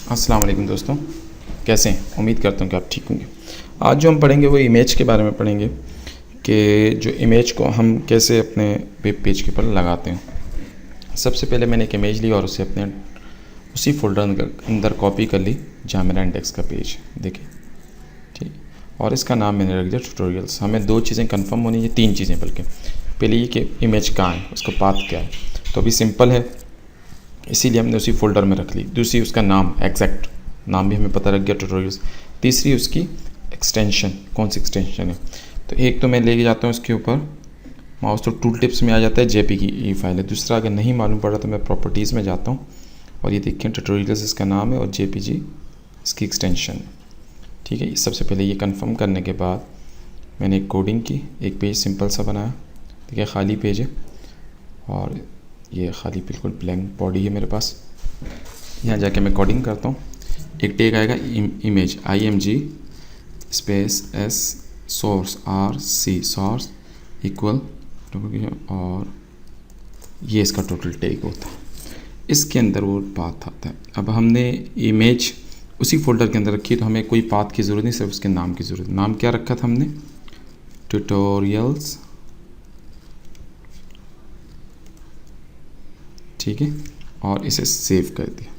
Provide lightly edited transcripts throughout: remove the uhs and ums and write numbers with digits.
अस्सलाम वालेकुम दोस्तों, कैसे हैं? उम्मीद करता हूँ कि आप ठीक होंगे। आज जो हम पढ़ेंगे वो इमेज के बारे में पढ़ेंगे कि जो इमेज को हम कैसे अपने वेब पेज के ऊपर लगाते हैं। सबसे पहले मैंने एक इमेज ली और उसे अपने उसी फोल्डर अंदर कॉपी कर ली जहाँ मेरा इंडेक्स का पेज देखिए, ठीक। और इसका नाम मैंने रख दिया ट्यूटोरियल्स। हमें दो चीज़ें कंफर्म होनी चाहिए, तीन चीज़ें बल्कि। पहले ये कि इमेज कहाँ है, उसका पाथ क्या है, तो अभी सिंपल है इसीलिए हमने उसी फोल्डर में रख ली। दूसरी उसका नाम, एग्जैक्ट नाम भी हमें पता लग गया ट्यूटोरियल्स। तीसरी उसकी एक्सटेंशन, कौन सी एक्सटेंशन है। तो एक तो मैं लेके जाता हूँ इसके ऊपर माउस, तो टूल टिप्स में आ जाता है JPG फाइल है। दूसरा अगर नहीं मालूम पड़ा तो मैं प्रॉपर्टीज़ में जाता हूँ और ये देखिए ट्यूटोरियल्स इसका नाम है और JPG इसकी एक्सटेंशन है, ठीक है। सबसे पहले ये कंफर्म करने के बाद मैंने एक कोडिंग की, एक पेज सिंपल सा बनाया, ठीक है, खाली पेज है और ये खाली बिल्कुल ब्लैंक बॉडी है मेरे पास। यहाँ जाके मैं कोडिंग करता हूँ। एक टैग आएगा image IMG space S source RC source equal, और ये इसका टोटल टैग होता है। इसके अंदर वो पाथ आता है। अब हमने इमेज उसी फोल्डर के अंदर रखी तो हमें कोई पाथ की ज़रूरत नहीं, सिर्फ उसके नाम की ज़रूरत। नाम क्या रखा था हमने, ट्यूटोरियल्स, ठीक है, और इसे सेव कर दिया।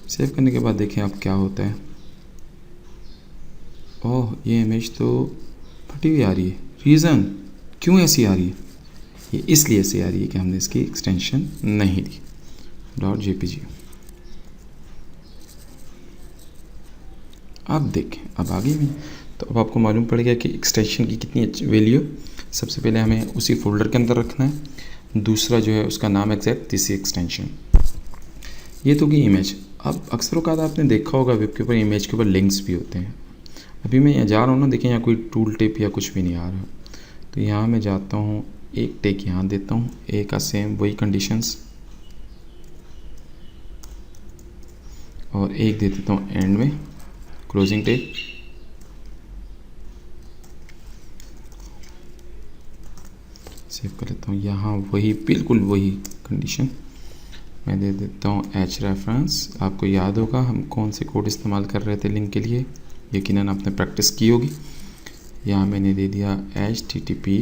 सेव करने के बाद देखें अब क्या होता है। ओह, ये इमेज तो फटी हुई आ रही है। रीज़न क्यों ऐसी आ रही है, ये इसलिए ऐसी आ रही है कि हमने इसकी एक्सटेंशन नहीं दी .jpg। अब देखें अब आगे में, तो अब आपको मालूम पड़ेगा कि एक्सटेंशन की कितनी वैल्यू। सबसे पहले हमें उसी फोल्डर के अंदर रखना है। दूसरा जो है उसका नाम एग्जैक्ट, तीसरी एक्सटेंशन। ये तो कि इमेज। अब अक्सर औक़ात आपने देखा होगा वेब के ऊपर इमेज के ऊपर लिंक्स भी होते हैं। अभी मैं यहाँ जा रहा हूँ ना, देखिए यहाँ कोई टूल टिप या कुछ भी नहीं आ रहा। तो यहाँ मैं जाता हूँ, एक टेक यहाँ देता हूँ, एक का सेम वही कंडीशंस, और एक दे देता हूँ एंड में क्लोजिंग टेक। सेव कर लेता हूँ। यहाँ वही बिल्कुल वही कंडीशन मैं दे देता हूँ H रेफरेंस। आपको याद होगा हम कौन से कोड इस्तेमाल कर रहे थे लिंक के लिए, यकीनन आपने प्रैक्टिस की होगी। यहाँ मैंने दे दिया HTTP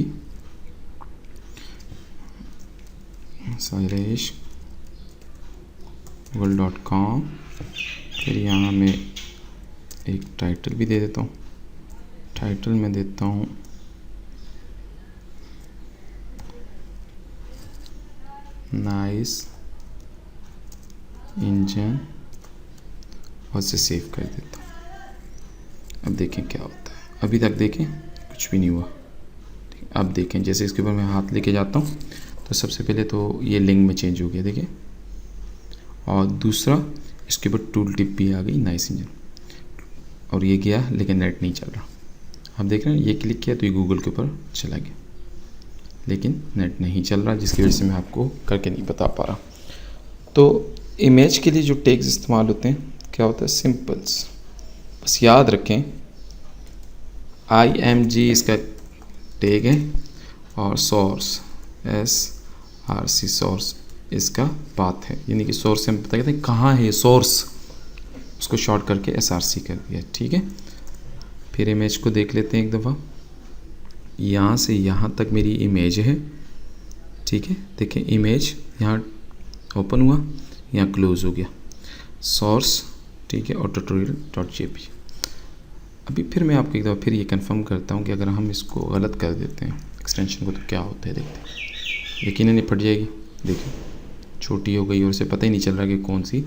google.com। फिर यहाँ मैं एक टाइटल भी दे देता हूँ। टाइटल में देता हूँ नाइस इंजन और से सेव कर देता हूँ। अब देखें क्या होता है। अभी तक देखें कुछ भी नहीं हुआ। अब देखें जैसे इसके ऊपर मैं हाथ लेके जाता हूँ तो सबसे पहले तो ये लिंक में चेंज हो गया, देखिए। और दूसरा इसके ऊपर टूल टिप भी आ गई, नाइस इंजन, और ये गया लेकिन नेट नहीं चल रहा। आप देख रहे हैं ये क्लिक किया तो ये गूगल के ऊपर चला गया, लेकिन नेट नहीं चल रहा, जिसकी वजह से मैं आपको करके नहीं बता पा रहा। तो इमेज के लिए जो टैग्स इस्तेमाल होते हैं क्या होता है, सिंपल्स। बस याद रखें IMG इसका टैग है और सोर्स SRC सोर्स इसका पाथ है, यानी कि सोर्स से हम पता करते हैं कहाँ है सोर्स, उसको शॉर्ट करके SRC कर दिया, ठीक है। फिर इमेज को देख लेते हैं एक दफ़ा। यहाँ से यहाँ तक मेरी इमेज है, ठीक है। देखिए इमेज यहाँ ओपन हुआ, यहाँ क्लोज हो गया, सोर्स, ठीक है, और tutorial.jpg। अभी फिर मैं आपको एक दफ़ा फिर ये कंफर्म करता हूँ कि अगर हम इसको गलत कर देते हैं एक्सटेंशन को तो क्या होता है, देखते हैं। यकीनन ये फट जाएगी, देखिए छोटी हो गई और उसे पता ही नहीं चल रहा कि कौन सी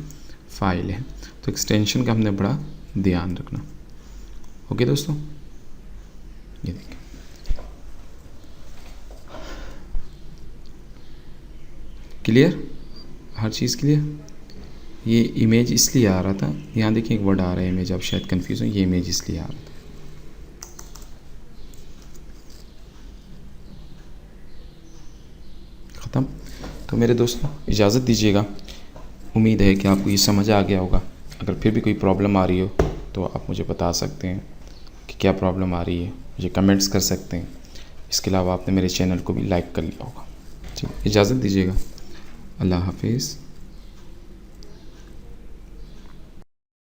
फाइल है। तो एक्सटेंशन का हमने बड़ा ध्यान रखना। ओके दोस्तों, ये देखिए क्लियर, हर चीज़ क्लियर। ये इमेज इसलिए आ रहा था, यहाँ देखिए एक वर्ड आ रहा है इमेज, आप शायद कंफ्यूज हो, ये इमेज इसलिए आ रहा था। ख़त्म। तो मेरे दोस्तों इजाज़त दीजिएगा। उम्मीद है कि आपको ये समझ आ गया होगा। अगर फिर भी कोई प्रॉब्लम आ रही हो तो आप मुझे बता सकते हैं कि क्या प्रॉब्लम आ रही है, मुझे कमेंट्स कर सकते हैं। इसके अलावा आपने मेरे चैनल को भी लाइक कर लिया होगा। ठीक, इजाज़त दीजिएगा। अल्लाह हाफिज़।